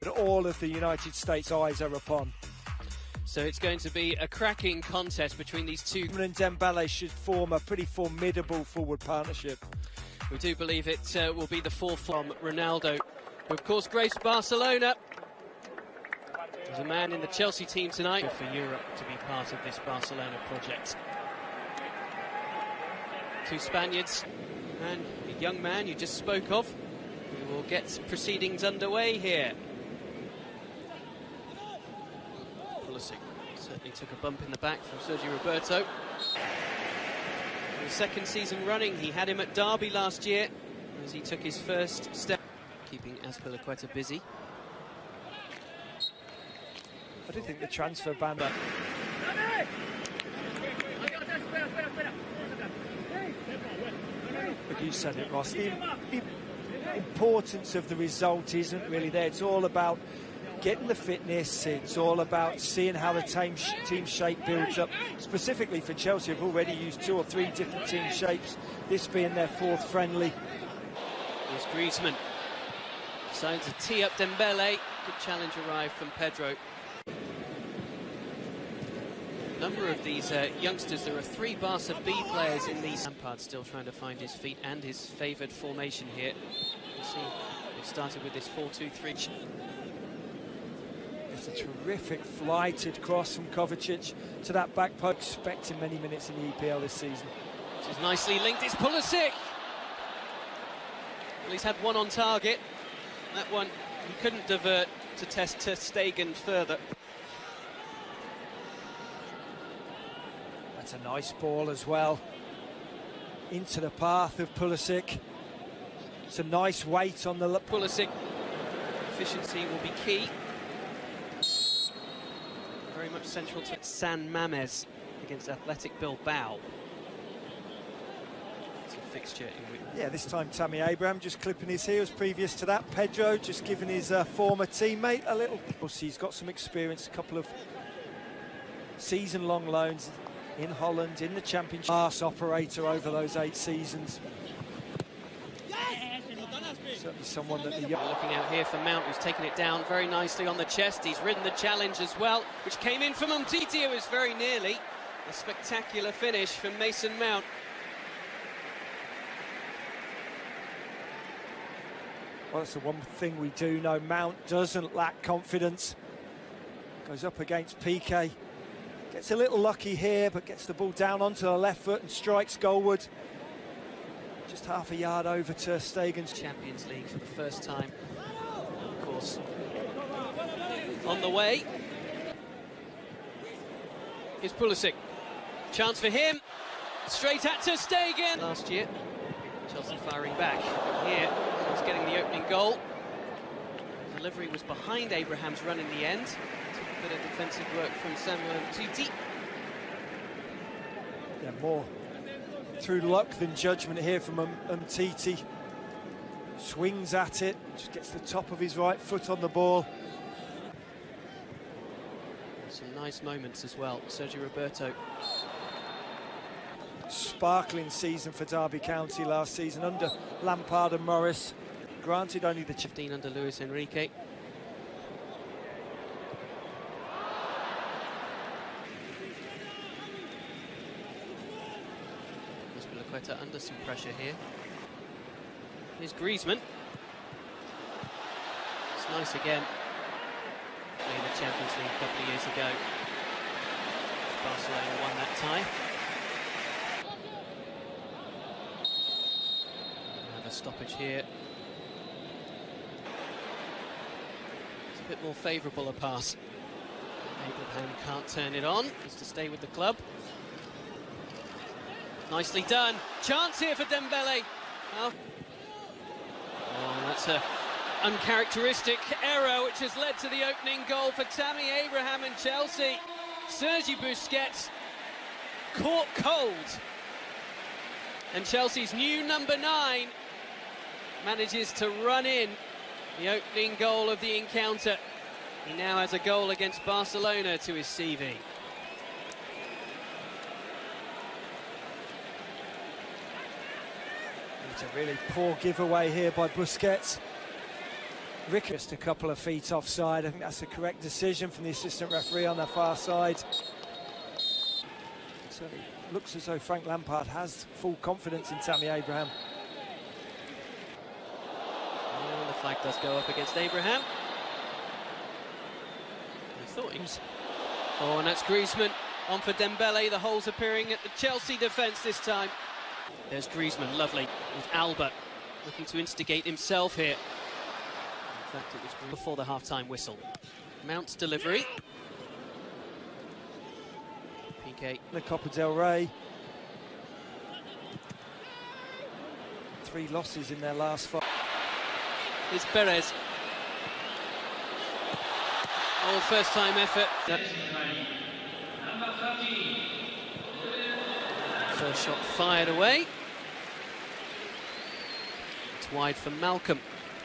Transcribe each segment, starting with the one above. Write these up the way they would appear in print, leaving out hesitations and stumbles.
that all of the United States' eyes are upon. So it's going to be a cracking contest between these two. And Dembele should form a pretty formidable forward partnership. We do believe it will be the fourth from Ronaldo, who of course graced Barcelona. There's a man in the Chelsea team tonight for Europe to be part of this Barcelona project. Two Spaniards and a young man you just spoke of, who will get proceedings underway here. Pulisic certainly took a bump in the back from Sergio Roberto. For the second season running, he had him at Derby last year as he took his first step, keeping Azpilicueta busy. I do think the transfer ban. But you said it, Ross. The importance of the result isn't really there. It's all about getting the fitness. It's all about seeing how the team shape builds up. Specifically for Chelsea, have already used 2 or 3 different team shapes, this being their 4th friendly. Here's Griezmann. Decides to tee up Dembele. Good challenge arrived from Pedro. A number of these youngsters, there are 3 Barca B players in these. Lampard still trying to find his feet and his favoured formation here. You see, they've started with this 4-2-3. It's a terrific flighted cross from Kovacic to that back post. Expecting many minutes in the EPL this season. This is nicely linked. It's Pulisic. Well, he's had one on target. That one he couldn't divert to test ter Stegen further. That's a nice ball as well. Into the path of Pulisic. It's a nice weight on the... Pulisic. Efficiency will be key. Very much central to San Mamés against Athletic Bilbao. It's a fixture in which... Yeah, this time Tammy Abraham just clipping his heels. Previous to that, Pedro just giving his former teammate a little... He's got some experience, a couple of season-long loans in Holland, in the Championship. Class operator over those 8 seasons. Certainly someone that the young... Looking out here for Mount, who's taken it down very nicely on the chest. He's ridden the challenge as well, which came in from Umtiti. It was very nearly a spectacular finish from Mason Mount. Well, that's the one thing we do know. Mount doesn't lack confidence. Goes up against Piqué. Gets a little lucky here, but gets the ball down onto the left foot and strikes goalward. Just half a yard over ter Stegen's. Champions League for the first time, of course, on the way. Here's Pulisic. Chance for him. Straight at ter Stegen. Last year, Chelsea firing back. Here, he's getting the opening goal. The delivery was behind Abraham's run in the end. Took a bit of defensive work from Samuel Umtiti. Yeah, more through luck than judgment here from Umtiti. Swings at it, just gets the top of his right foot on the ball. Some nice moments as well. Sergio Roberto. Sparkling season for Derby County last season under Lampard and Morris. Granted only the 15 under Luis Enrique. Azpilicueta under some pressure here. Here's Griezmann. It's nice again. In the Champions League a couple of years ago. Barcelona won that tie. Another stoppage here. It's a bit more favourable a pass. Abraham can't turn it on. Has to stay with the club. Nicely done. Chance here for Dembele. Oh, that's a uncharacteristic error which has led to the opening goal for Tammy Abraham and Chelsea. Sergi Busquets caught cold. And Chelsea's new number 9 manages to run in the opening goal of the encounter. He now has a goal against Barcelona to his CV. It's a really poor giveaway here by Busquets. Rick just a couple of feet offside. I think that's the correct decision from the assistant referee on the far side. So it looks as though Frank Lampard has full confidence in Tammy Abraham. Oh, the flag does go up against Abraham. I thought he was... Oh, and that's Griezmann on for Dembele. The holes appearing at the Chelsea defence this time. There's Griezmann, lovely, with Alba looking to instigate himself here. In fact, it was before the half-time whistle. Mount's delivery. PK. The Copa del Rey. 3 losses in their last 5. It's Perez. Oh, first-time effort. First shot fired away. It's wide for Malcolm,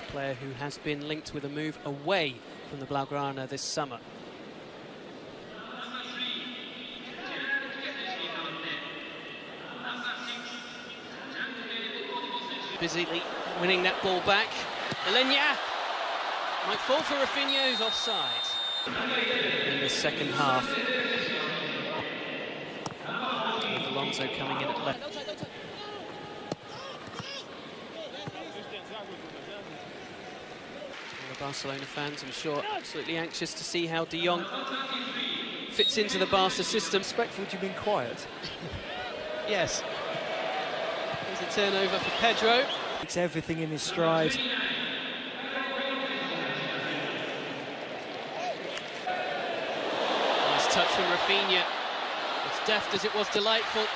a player who has been linked with a move away from the Blaugrana this summer. Busily winning that ball back. Alenya might fall for Rafinha, who's offside in the second half. With Alonso coming in at left. All the Barcelona fans, I'm sure, absolutely anxious to see how De Jong fits into the Barca system. Respectful, you've been quiet. Yes. There's a turnover for Pedro. It's everything in his stride. Nice touch from Rafinha. As deft as it was delightful.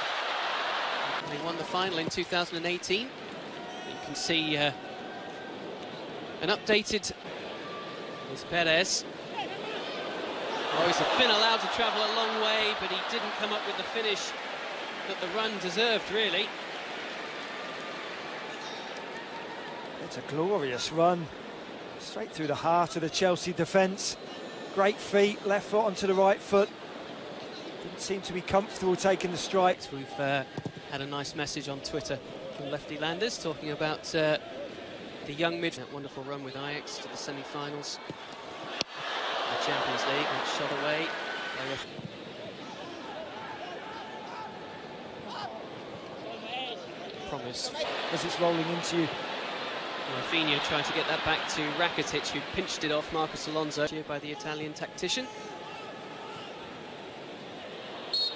They won the final in 2018. You can see an updated is Perez. Oh, he's been allowed to travel a long way, but he didn't come up with the finish that the run deserved, really. It's a glorious run, straight through the heart of the Chelsea defence. Great feet, left foot onto the right foot. Didn't seem to be comfortable taking the strikes. We've had a nice message on Twitter from Lefty Landers talking about the young mid. That wonderful run with Ajax to the semi-finals. The Champions League, that's shot away. Promise. As it's rolling into you. Rafinha trying to get that back to Rakitic, who pinched it off Marcos Alonso by the Italian tactician. It's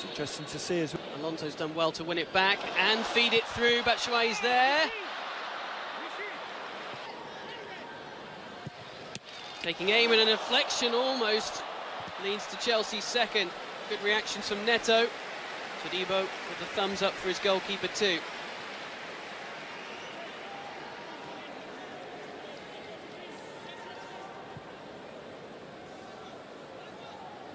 interesting to see as well. Alonso's done well to win it back and feed it through. Batshuayi's there. Taking aim and a deflection almost leads to Chelsea's second. Good reactions from Neto. Todibo with the thumbs up for his goalkeeper too.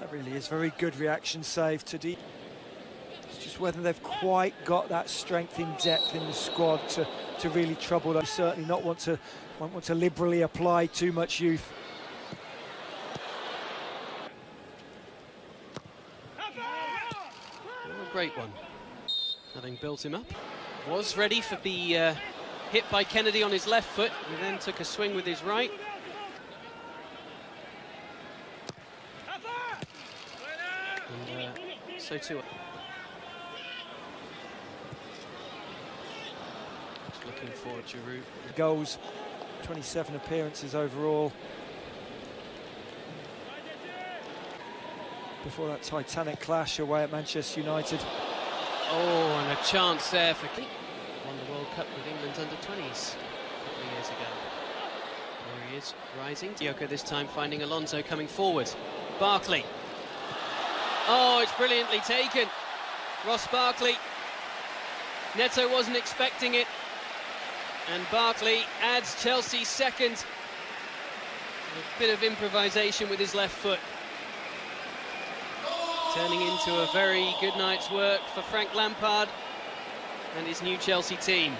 That really is very good reaction save to It's just whether they've quite got that strength in depth in the squad to really trouble them. Certainly not want to liberally apply too much youth. Oh, a great one. Having built him up. Was ready for the hit by Kennedy on his left foot. He then took a swing with his right. And so too. Just looking for Giroud. Goals, 27 appearances overall. Before that titanic clash away at Manchester United. Oh, and a chance there for Keith. Won the World Cup with England's under-20s a couple of years ago. There he is, rising. Diogo this time finding Alonso coming forward. Barkley. Oh, it's brilliantly taken. Ross Barkley. Neto wasn't expecting it. And Barkley adds Chelsea's second. A bit of improvisation with his left foot. Turning into a very good night's work for Frank Lampard and his new Chelsea team.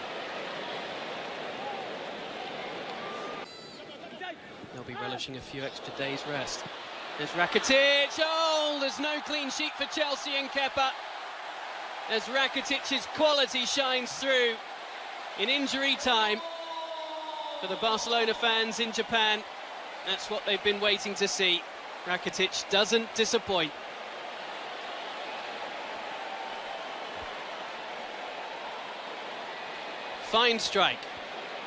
They'll be relishing a few extra days' rest. There's Rakitic. Oh, there's no clean sheet for Chelsea and Kepa. As Rakitic's quality shines through in injury time. For the Barcelona fans in Japan, that's what they've been waiting to see. Rakitic doesn't disappoint. Fine strike.